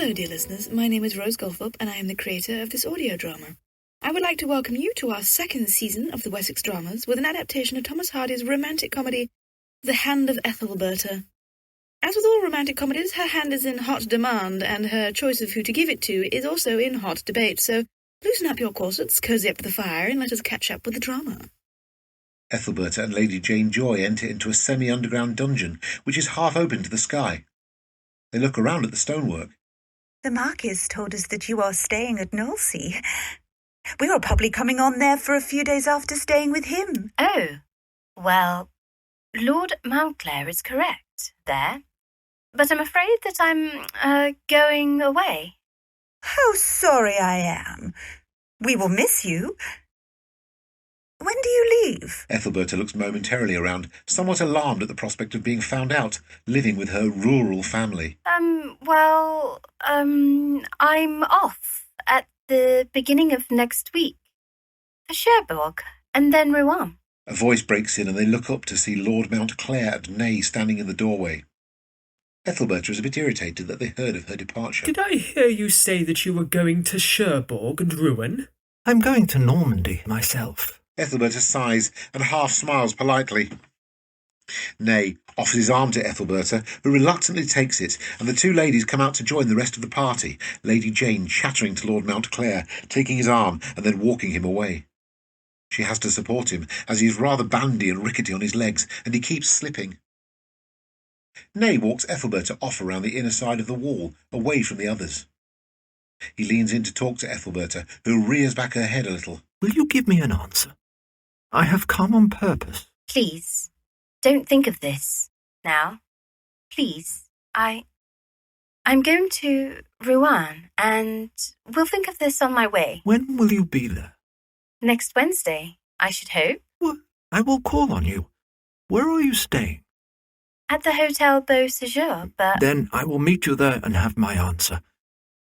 Hello, dear listeners. My name is Rose Goldthorpe, and I am the creator of this audio drama. I would like to welcome you to our second season of the Wessex Dramas with an adaptation of Thomas Hardy's romantic comedy, The Hand of Ethelberta. As with all romantic comedies, her hand is in hot demand, and her choice of who to give it to is also in hot debate, so loosen up your corsets, cozy up to the fire, and let us catch up with the drama. Ethelberta and Lady Jane Joy enter into a semi-underground dungeon, which is half open to the sky. They look around at the stonework. The Marquis told us that you are staying at Knowlesea. We are probably coming on there for a few days after staying with him. Oh, well, Lord Mountclair is correct there. But I'm afraid that I'm, going away. How sorry I am. We will miss you. When do you leave? Ethelberta looks momentarily around, somewhat alarmed at the prospect of being found out, living with her rural family. I'm off at the beginning of next week. For Cherbourg, and then Rouen. A voice breaks in and they look up to see Lord Mountclair and Ney standing in the doorway. Ethelberta is a bit irritated that they heard of her departure. Did I hear you say that you were going to Cherbourg and Rouen? I'm going to Normandy myself. Ethelberta sighs and half smiles politely. Ney offers his arm to Ethelberta, who reluctantly takes it, and the two ladies come out to join the rest of the party, Lady Jane chattering to Lord Mountclair, taking his arm and then walking him away. She has to support him, as he is rather bandy and rickety on his legs, and he keeps slipping. Ney walks Ethelberta off around the inner side of the wall, away from the others. He leans in to talk to Ethelberta, who rears back her head a little. Will you give me an answer? I have come on purpose. Please, don't think of this now. Please, I'm going to Rouen, and we'll think of this on my way. When will you be there? Next Wednesday, I should hope. Well, I will call on you. Where are you staying? At the Hotel Beau Séjour, but... Then I will meet you there and have my answer.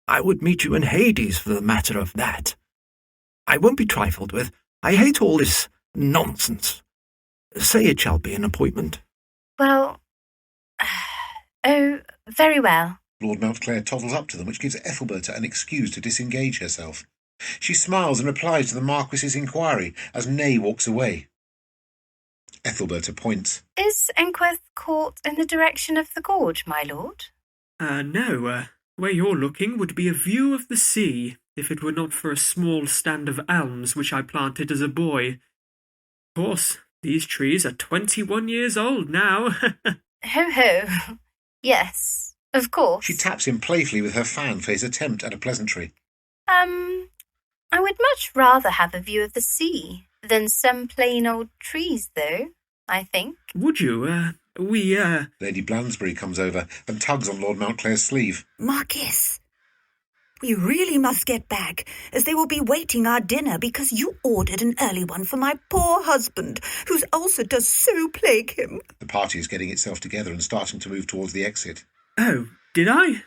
I would meet you in Hades for the matter of that. I won't be trifled with. I hate all this nonsense. Say it shall be an appointment. Well... oh, very well. Lord Mountclair toddles up to them, which gives Ethelberta an excuse to disengage herself. She smiles and replies to the Marquis's inquiry as Ney walks away. Ethelberta points. Is Enquith Court in the direction of the gorge, my lord? No. Where you're looking would be a view of the sea, if it were not for a small stand of elms which I planted as a boy. Of course, these trees are 21 years old now. Ho ho. Yes, of course. She taps him playfully with her fan for his attempt at a pleasantry. I would much rather have a view of the sea than some plain old trees, though, I think. Would you? Lady Blansbury comes over and tugs on Lord Mountclair's sleeve. Marquis, we really must get back, as they will be waiting our dinner because you ordered an early one for my poor husband, whose ulcer does so plague him. The party is getting itself together and starting to move towards the exit. Oh, did I?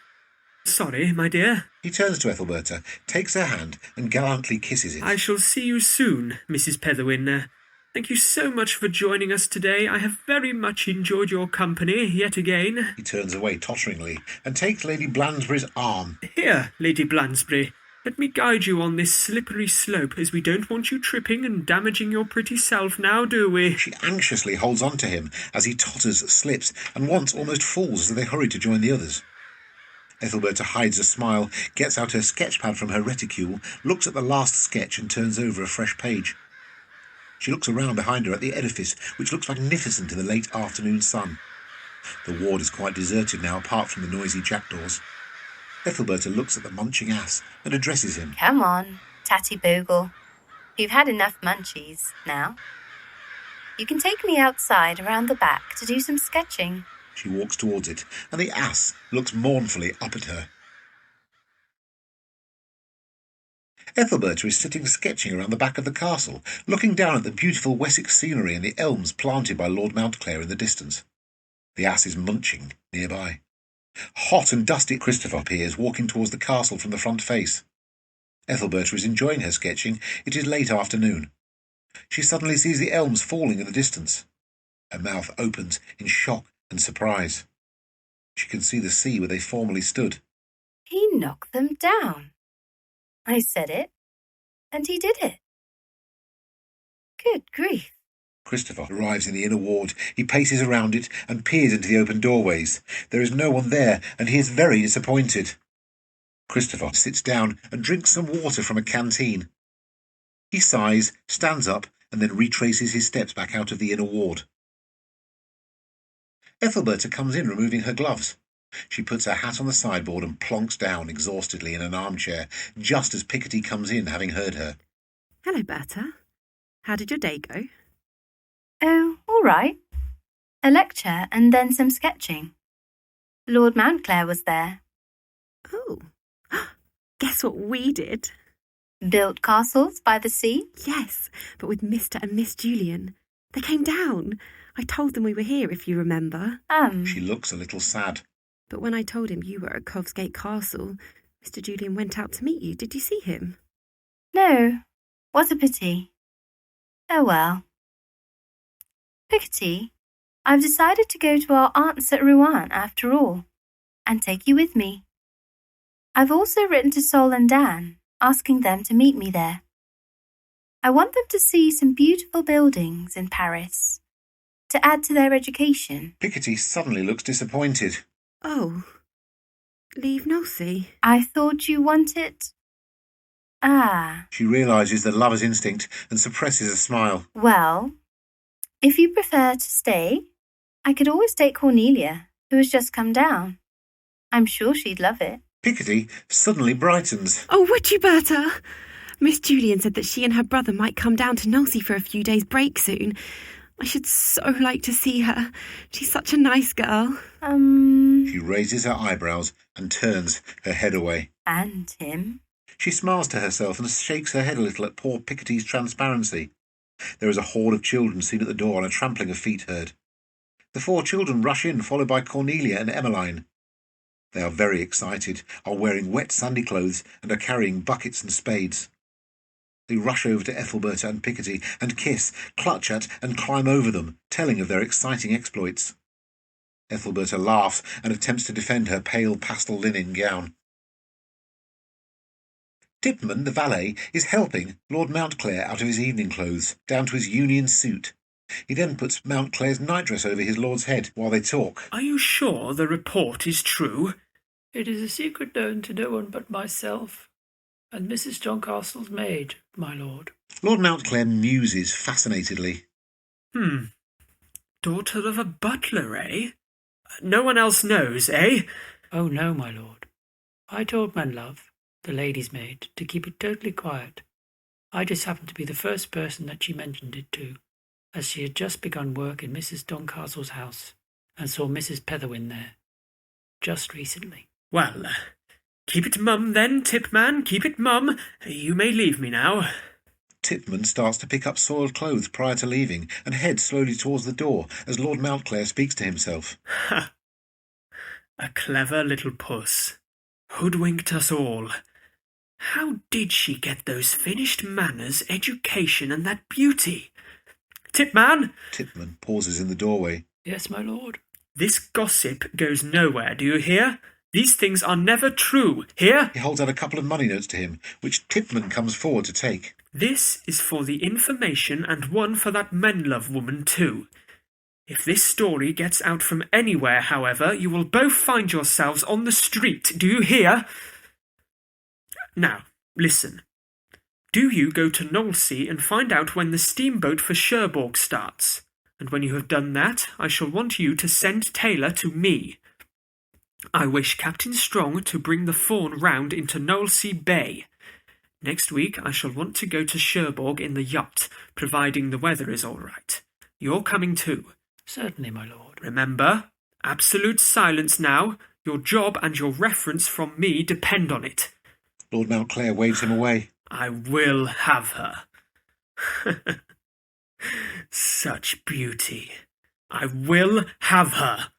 Sorry, my dear. He turns to Ethelberta, takes her hand, and gallantly kisses it. I shall see you soon, Mrs. Petherwin. Thank you so much for joining us today. I have very much enjoyed your company yet again. He turns away totteringly and takes Lady Blansbury's arm. Here, Lady Blansbury, let me guide you on this slippery slope, as we don't want you tripping and damaging your pretty self now, do we? She anxiously holds on to him as he totters, slips, and once almost falls as they hurry to join the others. Ethelberta hides a smile, gets out her sketch-pad from her reticule, looks at the last sketch and turns over a fresh page. She looks around behind her at the edifice, which looks magnificent in the late afternoon sun. The ward is quite deserted now, apart from the noisy jackdaws. Ethelberta looks at the munching ass and addresses him. Come on, Tatty Bogle. You've had enough munchies now. You can take me outside around the back to do some sketching. She walks towards it, and the ass looks mournfully up at her. Ethelberta is sitting sketching around the back of the castle, looking down at the beautiful Wessex scenery and the elms planted by Lord Mountclair in the distance. The ass is munching nearby. Hot and dusty, Christopher appears, walking towards the castle from the front face. Ethelberta is enjoying her sketching. It is late afternoon. She suddenly sees the elms falling in the distance. Her mouth opens in shock and surprise. She can see the sea where they formerly stood. He knocked them down. I said it, and he did it. Good grief. Christopher arrives in the inner ward. He paces around it and peers into the open doorways. There is no one there, and he is very disappointed. Christopher sits down and drinks some water from a canteen. He sighs, stands up, and then retraces his steps back out of the inner ward. Ethelberta comes in, removing her gloves. She puts her hat on the sideboard and plonks down exhaustedly in an armchair, just as Picotee comes in, having heard her. Hello, Berta. How did your day go? Oh, all right. A lecture and then some sketching. Lord Mountclair was there. Oh, guess what we did? Built castles by the sea? Yes, but with Mr. and Miss Julian. They came down. I told them we were here, if you remember. She looks a little sad. But when I told him you were at Covesgate Castle, Mr. Julian went out to meet you. Did you see him? No. What a pity. Oh well. Picotee, I've decided to go to our aunt's at Rouen after all, and take you with me. I've also written to Sol and Dan, asking them to meet me there. I want them to see some beautiful buildings in Paris, to add to their education. Picotee suddenly looks disappointed. Oh, leave Nosy? I thought you wanted... Ah. She realises the lover's instinct and suppresses a smile. Well, if you prefer to stay, I could always take Cornelia, who has just come down. I'm sure she'd love it. Picotee suddenly brightens. Oh, would you, Berta? Miss Julian said that she and her brother might come down to Nosy for a few days' break soon. I should so like to see her. She's such a nice girl. She raises her eyebrows and turns her head away. And him? She smiles to herself and shakes her head a little at poor Picotee's transparency. There is a horde of children seen at the door and a trampling of feet heard. The 4 children rush in, followed by Cornelia and Emmeline. They are very excited, are wearing wet Sunday clothes, and are carrying buckets and spades. They rush over to Ethelberta and Picotee and kiss, clutch at and climb over them, telling of their exciting exploits. Ethelberta laughs and attempts to defend her pale pastel linen gown. Tipman, the valet, is helping Lord Mountclair out of his evening clothes, down to his union suit. He then puts Mountclair's nightdress over his lord's head while they talk. Are you sure the report is true? It is a secret known to no one but myself, and Mrs. Joncastle's maid, my lord. Lord Mountclair muses fascinatedly. Daughter of a butler, eh? No one else knows, eh? Oh, no, my lord. I told Menlove, the lady's maid, to keep it totally quiet. I just happened to be the first person that she mentioned it to, as she had just begun work in Mrs. Doncastle's house, and saw Mrs. Petherwin there, just recently. Well, keep it mum then, Tipman, keep it mum. You may leave me now. Tipman starts to pick up soiled clothes prior to leaving and heads slowly towards the door as Lord Mountclair speaks to himself. Ha! A clever little puss. Hoodwinked us all. How did she get those finished manners, education, and that beauty? Tipman! Tipman pauses in the doorway. Yes, my lord. This gossip goes nowhere, do you hear? These things are never true, hear? He holds out a couple of money notes to him, which Tipman comes forward to take. This is for the information and one for that Menlove woman too. If this story gets out from anywhere, however, you will both find yourselves on the street, do you hear? Now, listen. Do you go to Knowlesea and find out when the steamboat for Cherbourg starts, and when you have done that, I shall want you to send Taylor to me. I wish Captain Strong to bring the Fawn round into Knowlesea Bay. Next week I shall want to go to Cherbourg in the yacht, providing the weather is all right. You're coming too. Certainly, my lord. Remember, absolute silence now. Your job and your reference from me depend on it. Lord Mountclair waves him away. I will have her. Such beauty. I will have her.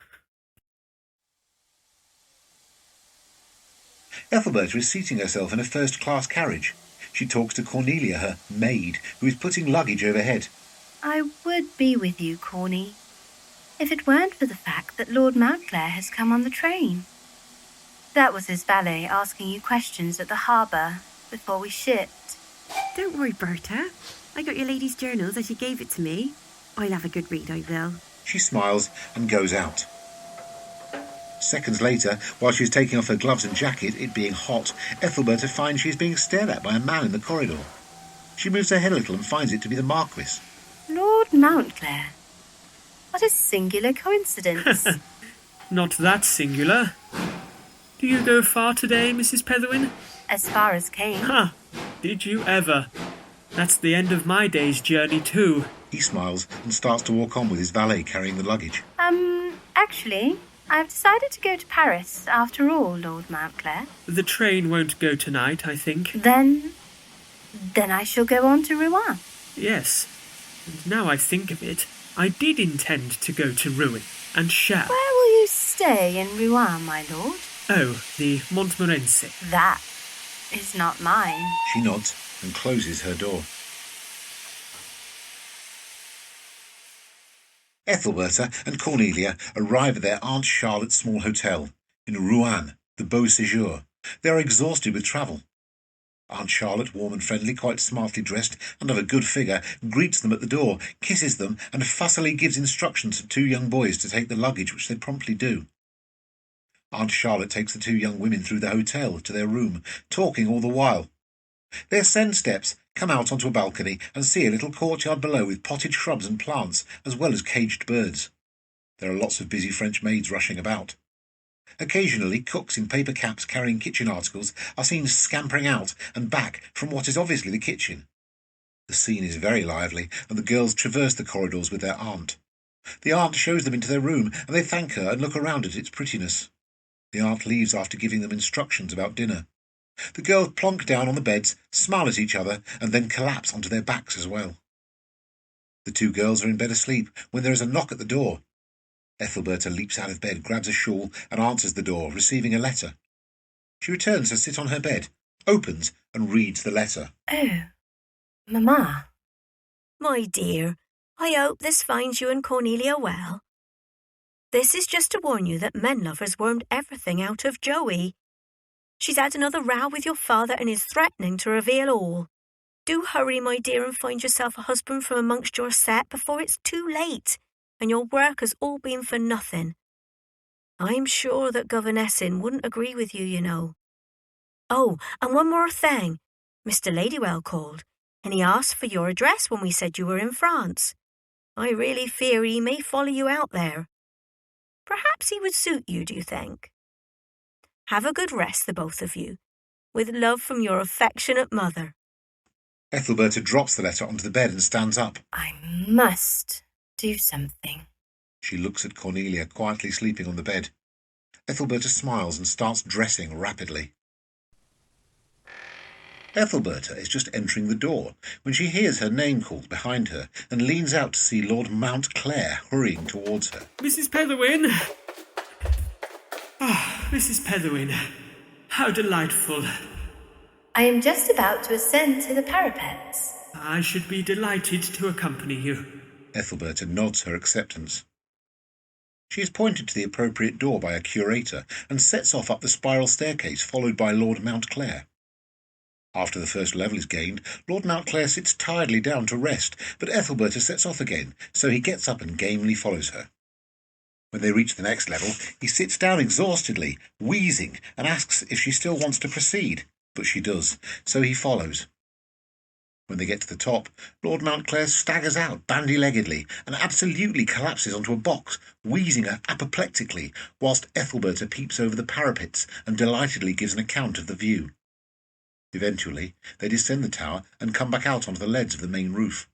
Ethelberta is seating herself in a first-class carriage. She talks to Cornelia, her maid, who is putting luggage overhead. I would be with you, Corny, if it weren't for the fact that Lord Mountclair has come on the train. That was his valet asking you questions at the harbour before we shipped. Don't worry, Berta. I got your lady's journals as you gave it to me. I'll have a good read, I will. She smiles and goes out. Seconds later, while she's taking off her gloves and jacket, it being hot, Ethelberta finds she's being stared at by a man in the corridor. She moves her head a little and finds it to be the Marquis. Lord Mountclair. What a singular coincidence. Not that singular. Do you go far today, Mrs. Petherwin? As far as Caen. Ha! Did you ever? That's the end of my day's journey too. He smiles and starts to walk on with his valet carrying the luggage. Actually, I've decided to go to Paris after all, Lord Mountclair. The train won't go tonight, I think. Then I shall go on to Rouen. Yes. And now I think of it, I did intend to go to Rouen, and shall. Where will you stay in Rouen, my lord? Oh, the Montmorency. That is not mine. She nods and closes her door. Ethelberta and Cornelia arrive at their Aunt Charlotte's small hotel in Rouen, the Beau Séjour. They are exhausted with travel. Aunt Charlotte, warm and friendly, quite smartly dressed and of a good figure, greets them at the door, kisses them, and fussily gives instructions to two young boys to take the luggage, which they promptly do. Aunt Charlotte takes the two young women through the hotel to their room, talking all the while. They ascend steps, come out onto a balcony, and see a little courtyard below with potted shrubs and plants, as well as caged birds. There are lots of busy French maids rushing about. Occasionally, cooks in paper caps carrying kitchen articles are seen scampering out and back from what is obviously the kitchen. The scene is very lively, and the girls traverse the corridors with their aunt. The aunt shows them into their room, and they thank her and look around at its prettiness. The aunt leaves after giving them instructions about dinner. The girls plonk down on the beds, smile at each other, and then collapse onto their backs as well. The two girls are in bed asleep when there is a knock at the door. Ethelberta leaps out of bed, grabs a shawl, and answers the door, receiving a letter. She returns to sit on her bed, opens, and reads the letter. Oh, Mamma. My dear, I hope this finds you and Cornelia well. This is just to warn you that Menlover's wormed everything out of Joey. She's had another row with your father and is threatening to reveal all. Do hurry, my dear, and find yourself a husband from amongst your set before it's too late, and your work has all been for nothing. I'm sure that Governessin wouldn't agree with you, you know. Oh, and one more thing. Mr. Ladywell called, and he asked for your address when we said you were in France. I really fear he may follow you out there. Perhaps he would suit you, do you think? Have a good rest, the both of you. With love from your affectionate mother. Ethelberta drops the letter onto the bed and stands up. I must do something. She looks at Cornelia, quietly sleeping on the bed. Ethelberta smiles and starts dressing rapidly. Ethelberta is just entering the door when she hears her name called behind her and leans out to see Lord Mountclair hurrying towards her. Mrs. Petherwin! Ah, Mrs. Petherwin, how delightful. I am just about to ascend to the parapets. I should be delighted to accompany you. Ethelberta nods her acceptance. She is pointed to the appropriate door by a curator and sets off up the spiral staircase, followed by Lord Mountclair. After the first level is gained, Lord Mountclair sits tiredly down to rest, but Ethelberta sets off again, so he gets up and gamely follows her. When they reach the next level, he sits down exhaustedly, wheezing, and asks if she still wants to proceed, but she does, so he follows. When they get to the top, Lord Mountclair staggers out bandy-leggedly and absolutely collapses onto a box, wheezing apoplectically, whilst Ethelberta peeps over the parapets and delightedly gives an account of the view. Eventually, they descend the tower and come back out onto the leads of the main roof.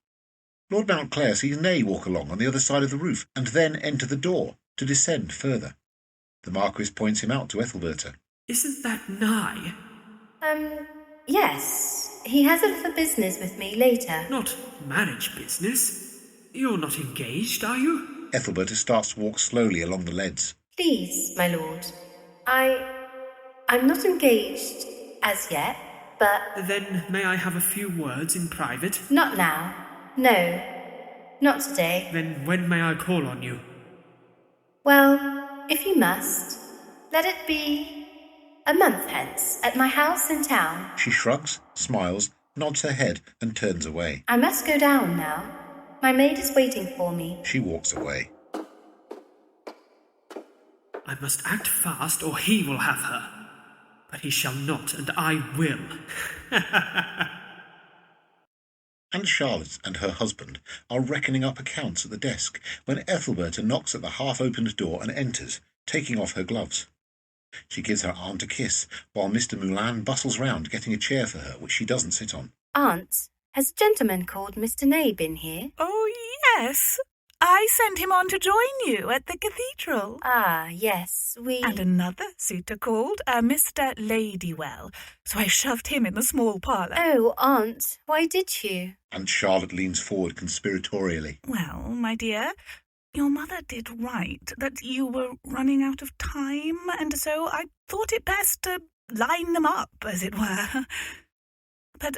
Lord Mountclair sees Ney walk along on the other side of the roof and then enter the door to descend further. The Marquis points him out to Ethelberta. Isn't that Nye? Yes. He has a little business with me later. Not marriage business? You're not engaged, are you? Ethelberta starts to walk slowly along the leads. Please, my lord. I'm not engaged as yet, but... Then may I have a few words in private? Not now. No. Not today. Then when may I call on you? Well, if you must, let it be A month hence, at my house in town. She shrugs, smiles, nods her head, and turns away. I must go down now. My maid is waiting for me. She walks away. I must act fast, or he will have her. But he shall not, and I will. And Charlotte and her husband are reckoning up accounts at the desk when Ethelberta knocks at the half-opened door and enters, taking off her gloves. She gives her aunt a kiss, while Mr. Moulin bustles round getting a chair for her, which she doesn't sit on. Aunt, has a gentleman called Mr. Ney been here? Oh, yes. I sent him on to join you at the cathedral. Ah, yes, And another suitor called, Mr. Ladywell, so I shoved him in the small parlour. Oh, Aunt, why did you? And Charlotte leans forward conspiratorially. Well, my dear, your mother did write that you were running out of time, and so I thought it best to line them up, as it were. But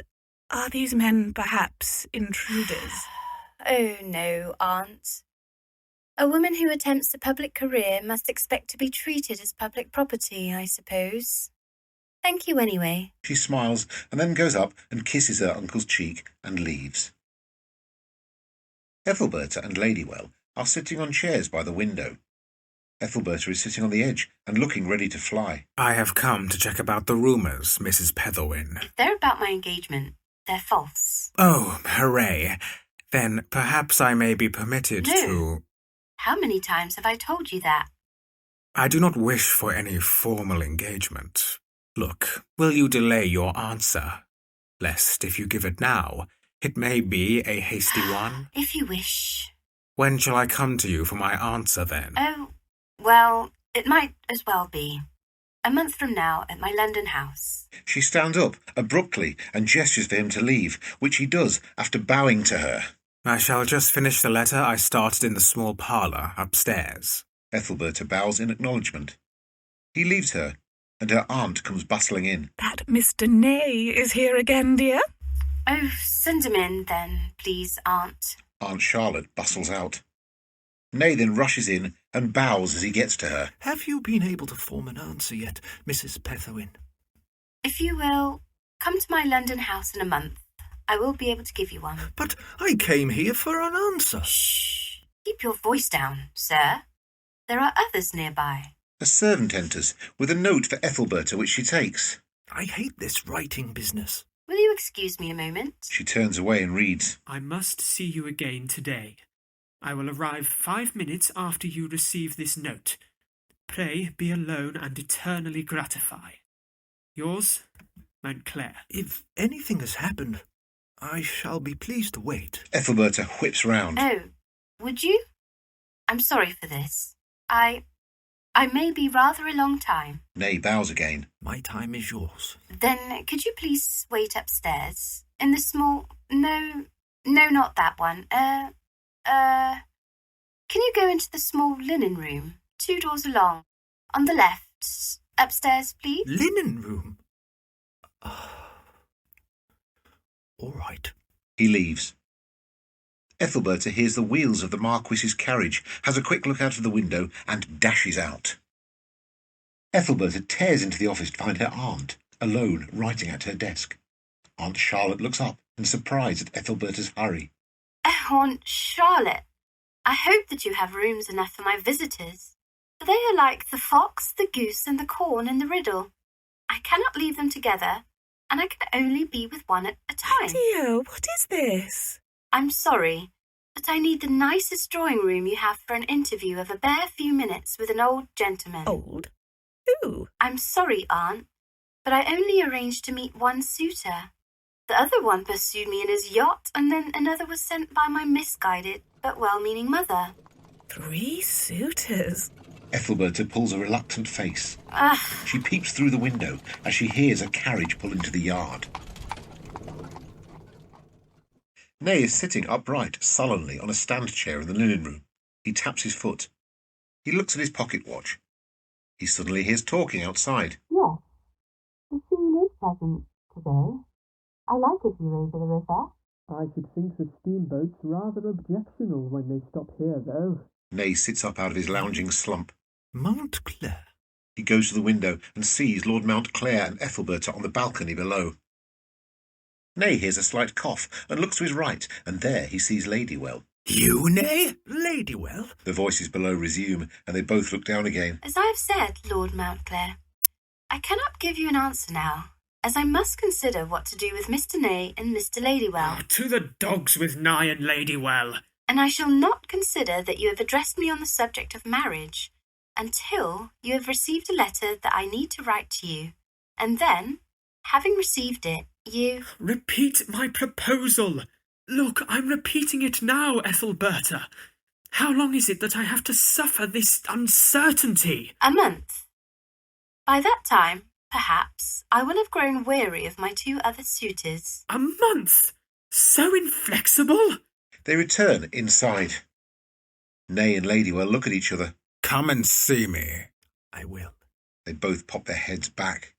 are these men perhaps intruders? Oh, no, Aunt. A woman who attempts a public career must expect to be treated as public property, I suppose. Thank you anyway. She smiles and then goes up and kisses her uncle's cheek and leaves. Ethelberta and Ladywell are sitting on chairs by the window. Ethelberta is sitting on the edge and looking ready to fly. I have come to check about the rumours, Mrs. Petherwin. If they're about my engagement, they're false. Oh, hooray. Then perhaps I may be permitted to... How many times have I told you that? I do not wish for any formal engagement. Look, will you delay your answer? Lest, if you give it now, it may be a hasty one. If you wish. When shall I come to you for my answer, then? Oh, well, it might as well be. A month from now at my London house. She stands up abruptly and gestures for him to leave, which he does after bowing to her. I shall just finish the letter I started in the small parlour upstairs. Ethelberta bows in acknowledgement. He leaves her, and her aunt comes bustling in. That Mr. Ney is here again, dear? Oh, send him in, then, please, Aunt. Aunt Charlotte bustles out. Ney then rushes in and bows as he gets to her. Have you been able to form an answer yet, Mrs. Petherwin? If you will, come to my London house in a month. I will be able to give you one. But I came here for an answer. Shh! Keep your voice down, sir. There are others nearby. A servant enters with a note for Ethelberta, which she takes. I hate this writing business. Will you excuse me a moment? She turns away and reads. I must see you again today. I will arrive 5 minutes after you receive this note. Pray be alone and eternally gratify. Yours, Montclair. If anything has happened, I shall be pleased to wait. Ethelberta whips round. Oh, would you? I'm sorry for this. I may be rather a long time. Ney bows again. My time is yours. Then could you please wait upstairs? In the small... No, not that one. Can you go into the small linen room? 2 doors along. On the left. Upstairs, please. Linen room? All right. He leaves. Ethelberta hears the wheels of the Marquis's carriage, has a quick look out of the window, and dashes out. Ethelberta tears into the office to find her aunt, alone, writing at her desk. Aunt Charlotte looks up in surprise at Ethelberta's hurry. Oh, Aunt Charlotte, I hope that you have rooms enough for my visitors. For they are like the fox, the goose, and the corn in the riddle. I cannot leave them together, and I can only be with one at a time. Dear, what is this? I'm sorry, but I need the nicest drawing room you have for an interview of a bare few minutes with an old gentleman. Old? Who? I'm sorry, Aunt, but I only arranged to meet one suitor. The other one pursued me in his yacht, and then another was sent by my misguided but well-meaning mother. 3 suitors? Ethelberta pulls a reluctant face. Ugh. She peeps through the window as she hears a carriage pull into the yard. Ney is sitting upright, sullenly, on a stand chair in the linen room. He taps his foot. He looks at his pocket watch. He suddenly hears talking outside. Yes, the scene is pleasant today. I like a view over the river. I should think the steamboat's rather objectionable when they stop here, though. Ney sits up out of his lounging slump. Montclair? He goes to the window and sees Lord Mountclair and Ethelberta on the balcony below. Ney hears a slight cough and looks to his right, and there he sees Ladywell. You, Ney? Ladywell? The voices below resume, and they both look down again. As I have said, Lord Mountclair, I cannot give you an answer now, as I must consider what to do with Mr. Ney and Mr. Ladywell. Oh, to the dogs with Nye and Ladywell. And I shall not consider that you have addressed me on the subject of marriage until you have received a letter that I need to write to you. And then, having received it, you... Repeat my proposal. Look, I'm repeating it now, Ethelberta. How long is it that I have to suffer this uncertainty? A month. By that time, perhaps, I will have grown weary of my 2 other suitors. A month? So inflexible? They return inside. Ney and Ladywell look at each other. Come and see me. I will. They both pop their heads back.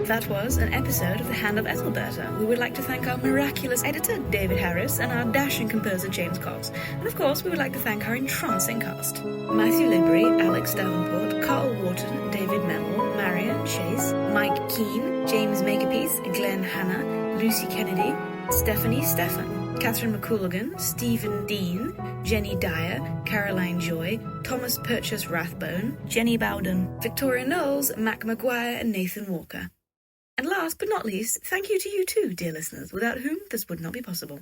That was an episode of The Hand of Ethelberta. We would like to thank our miraculous editor, David Harris, and our dashing composer, James Cox. And of course, we would like to thank our entrancing cast. Matthew Libri, Alex Davenport, Carl Wharton, David Mellor, Marion Chase, Mike Keane, James Makepeace, Glenn Hanna, Lucy Kennedy, Stephan, Catherine McCooligan, Stephen Dean, Jenny Dyer, Caroline Joy, Thomas Purchas Rathbone, Jenny Bowden, Victoria Knowles, Mac Maguire, and Nathan Walker. And last but not least, thank you to you too, dear listeners, without whom this would not be possible.